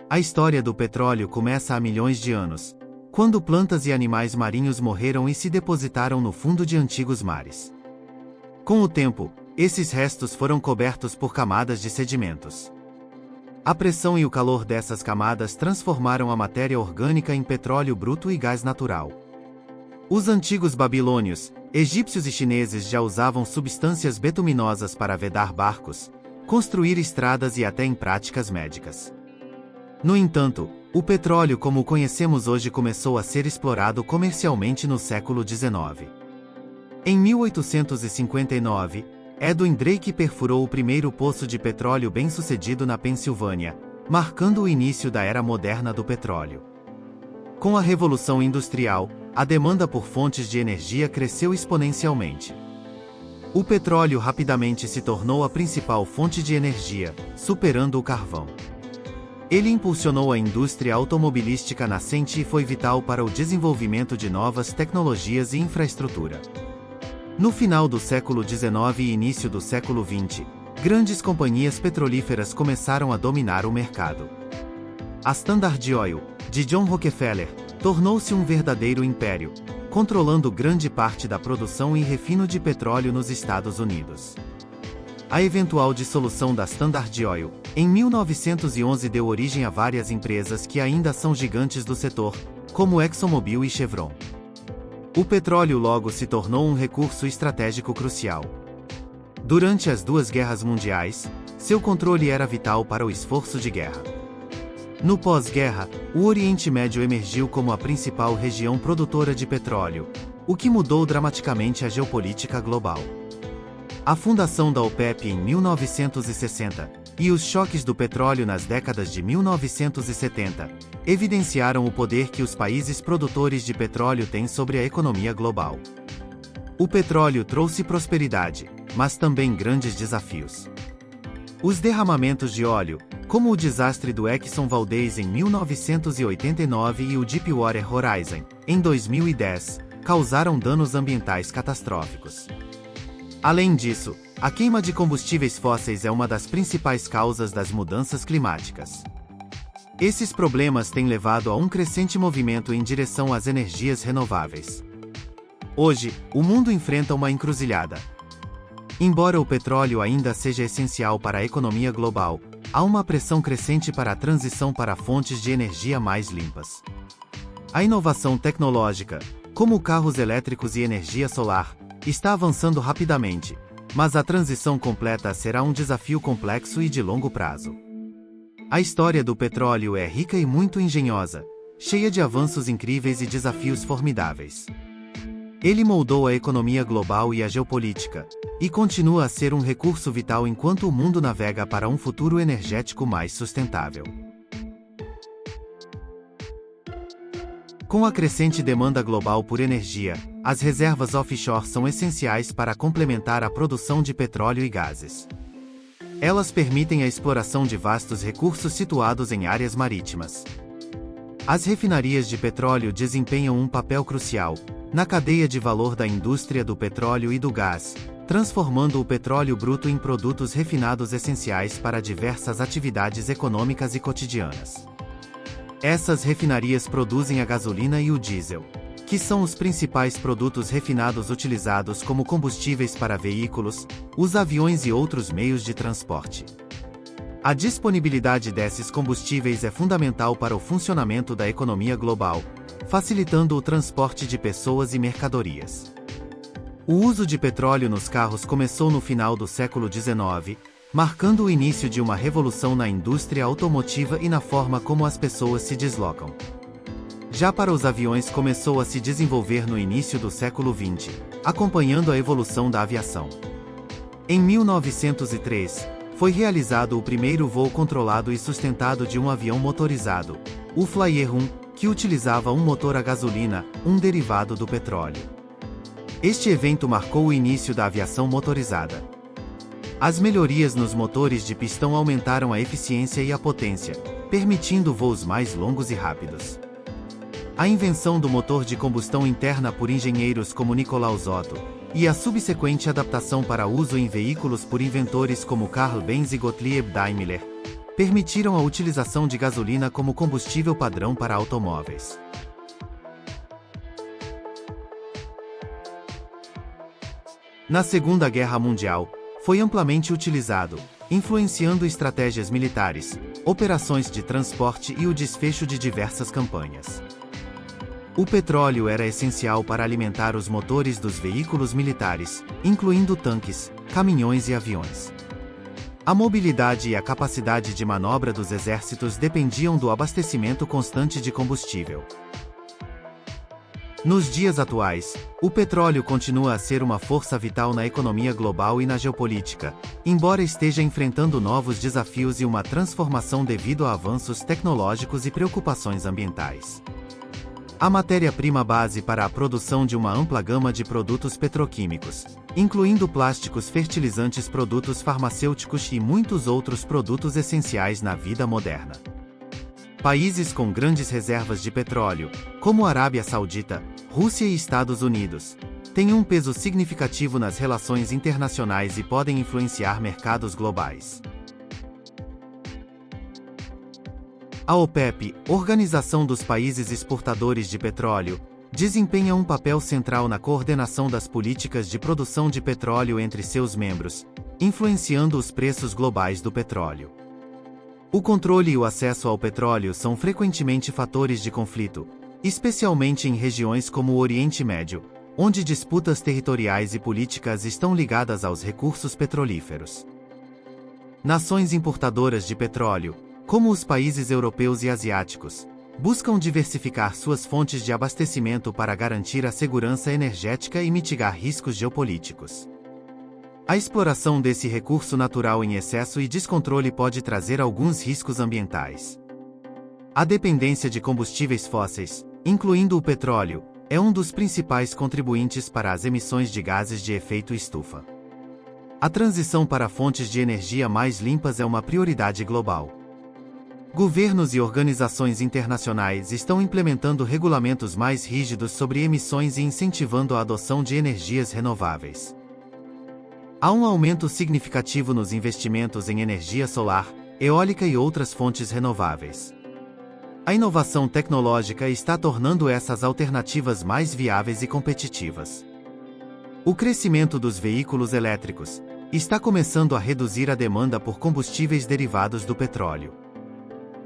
A história do petróleo começa há milhões de anos, quando plantas e animais marinhos morreram e se depositaram no fundo de antigos mares. Com o tempo, esses restos foram cobertos por camadas de sedimentos. A pressão e o calor dessas camadas transformaram a matéria orgânica em petróleo bruto e gás natural. Os antigos babilônios, egípcios e chineses já usavam substâncias betuminosas para vedar barcos, construir estradas e até em práticas médicas. No entanto, o petróleo como o conhecemos hoje começou a ser explorado comercialmente no século XIX. Em 1859, Edwin Drake perfurou o primeiro poço de petróleo bem-sucedido na Pensilvânia, marcando o início da era moderna do petróleo. Com a Revolução Industrial, a demanda por fontes de energia cresceu exponencialmente. O petróleo rapidamente se tornou a principal fonte de energia, superando o carvão. Ele impulsionou a indústria automobilística nascente e foi vital para o desenvolvimento de novas tecnologias e infraestrutura. No final do século XIX e início do século XX, grandes companhias petrolíferas começaram a dominar o mercado. A Standard Oil, de John Rockefeller, tornou-se um verdadeiro império, controlando grande parte da produção e refino de petróleo nos Estados Unidos. A eventual dissolução da Standard Oil, em 1911 deu origem a várias empresas que ainda são gigantes do setor, como ExxonMobil e Chevron. O petróleo logo se tornou um recurso estratégico crucial. Durante as duas guerras mundiais, seu controle era vital para o esforço de guerra. No pós-guerra, o Oriente Médio emergiu como a principal região produtora de petróleo, o que mudou dramaticamente a geopolítica global. A fundação da OPEP em 1960 e os choques do petróleo nas décadas de 1970 evidenciaram o poder que os países produtores de petróleo têm sobre a economia global. O petróleo trouxe prosperidade, mas também grandes desafios. Os derramamentos de óleo, como o desastre do Exxon Valdez em 1989 e o Deepwater Horizon, em 2010, causaram danos ambientais catastróficos. Além disso, a queima de combustíveis fósseis é uma das principais causas das mudanças climáticas. Esses problemas têm levado a um crescente movimento em direção às energias renováveis. Hoje, o mundo enfrenta uma encruzilhada. Embora o petróleo ainda seja essencial para a economia global, há uma pressão crescente para a transição para fontes de energia mais limpas. A inovação tecnológica, como carros elétricos e energia solar, está avançando rapidamente, mas a transição completa será um desafio complexo e de longo prazo. A história do petróleo é rica e muito engenhosa, cheia de avanços incríveis e desafios formidáveis. Ele moldou a economia global e a geopolítica, e continua a ser um recurso vital enquanto o mundo navega para um futuro energético mais sustentável. Com a crescente demanda global por energia, as reservas offshore são essenciais para complementar a produção de petróleo e gases. Elas permitem a exploração de vastos recursos situados em áreas marítimas. As refinarias de petróleo desempenham um papel crucial na cadeia de valor da indústria do petróleo e do gás, transformando o petróleo bruto em produtos refinados essenciais para diversas atividades econômicas e cotidianas. Essas refinarias produzem a gasolina e o diesel, que são os principais produtos refinados utilizados como combustíveis para veículos, os aviões e outros meios de transporte. A disponibilidade desses combustíveis é fundamental para o funcionamento da economia global, facilitando o transporte de pessoas e mercadorias. O uso de petróleo nos carros começou no final do século XIX, marcando o início de uma revolução na indústria automotiva e na forma como as pessoas se deslocam. Já para os aviões começou a se desenvolver no início do século XX, acompanhando a evolução da aviação. Em 1903, foi realizado o primeiro voo controlado e sustentado de um avião motorizado, o Flyer 1, que utilizava um motor a gasolina, um derivado do petróleo. Este evento marcou o início da aviação motorizada. As melhorias nos motores de pistão aumentaram a eficiência e a potência, permitindo voos mais longos e rápidos. A invenção do motor de combustão interna por engenheiros como Nicolaus Otto, e a subsequente adaptação para uso em veículos por inventores como Carl Benz e Gottlieb Daimler, permitiram a utilização de gasolina como combustível padrão para automóveis. Na Segunda Guerra Mundial, foi amplamente utilizado, influenciando estratégias militares, operações de transporte e o desfecho de diversas campanhas. O petróleo era essencial para alimentar os motores dos veículos militares, incluindo tanques, caminhões e aviões. A mobilidade e a capacidade de manobra dos exércitos dependiam do abastecimento constante de combustível. Nos dias atuais, o petróleo continua a ser uma força vital na economia global e na geopolítica, embora esteja enfrentando novos desafios e uma transformação devido a avanços tecnológicos e preocupações ambientais. A matéria-prima base para a produção de uma ampla gama de produtos petroquímicos, incluindo plásticos, fertilizantes, produtos farmacêuticos e muitos outros produtos essenciais na vida moderna. Países com grandes reservas de petróleo, como Arábia Saudita, Rússia e Estados Unidos, têm um peso significativo nas relações internacionais e podem influenciar mercados globais. A OPEP, Organização dos Países Exportadores de Petróleo, desempenha um papel central na coordenação das políticas de produção de petróleo entre seus membros, influenciando os preços globais do petróleo. O controle e o acesso ao petróleo são frequentemente fatores de conflito, especialmente em regiões como o Oriente Médio, onde disputas territoriais e políticas estão ligadas aos recursos petrolíferos. Nações importadoras de petróleo, como os países europeus e asiáticos, buscam diversificar suas fontes de abastecimento para garantir a segurança energética e mitigar riscos geopolíticos. A exploração desse recurso natural em excesso e descontrole pode trazer alguns riscos ambientais. A dependência de combustíveis fósseis, incluindo o petróleo, é um dos principais contribuintes para as emissões de gases de efeito estufa. A transição para fontes de energia mais limpas é uma prioridade global. Governos e organizações internacionais estão implementando regulamentos mais rígidos sobre emissões e incentivando a adoção de energias renováveis. Há um aumento significativo nos investimentos em energia solar, eólica e outras fontes renováveis. A inovação tecnológica está tornando essas alternativas mais viáveis e competitivas. O crescimento dos veículos elétricos está começando a reduzir a demanda por combustíveis derivados do petróleo.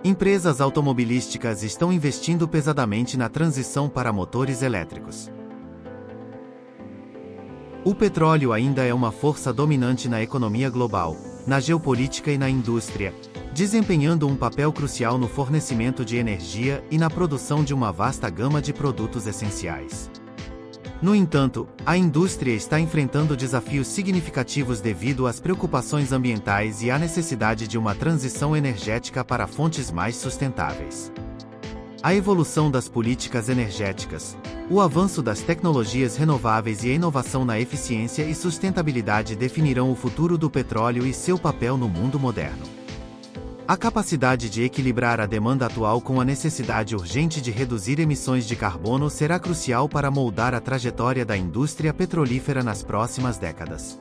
Empresas automobilísticas estão investindo pesadamente na transição para motores elétricos. O petróleo ainda é uma força dominante na economia global, na geopolítica e na indústria, desempenhando um papel crucial no fornecimento de energia e na produção de uma vasta gama de produtos essenciais. No entanto, a indústria está enfrentando desafios significativos devido às preocupações ambientais e à necessidade de uma transição energética para fontes mais sustentáveis. A evolução das políticas energéticas, o avanço das tecnologias renováveis e a inovação na eficiência e sustentabilidade definirão o futuro do petróleo e seu papel no mundo moderno. A capacidade de equilibrar a demanda atual com a necessidade urgente de reduzir emissões de carbono será crucial para moldar a trajetória da indústria petrolífera nas próximas décadas.